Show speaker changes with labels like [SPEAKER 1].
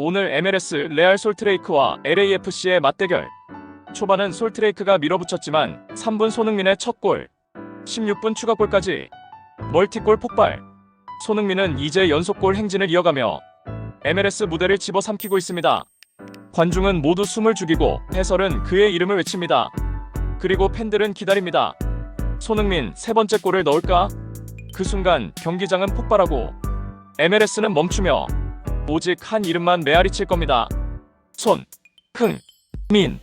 [SPEAKER 1] 오늘 MLS 레알 솔트레이크와 LAFC의 맞대결. 초반은 솔트레이크가 밀어붙였지만 3분 손흥민의 첫 골, 16분 추가골까지 멀티골 폭발. 손흥민은 이제 연속골 행진을 이어가며 MLS 무대를 집어삼키고 있습니다. 관중은 모두 숨을 죽이고 해설은 그의 이름을 외칩니다. 그리고 팬들은 기다립니다. 손흥민 세 번째 골을 넣을까? 그 순간 경기장은 폭발하고 MLS는 멈추며 오직 한 이름만 메아리칠 겁니다. 손흥민.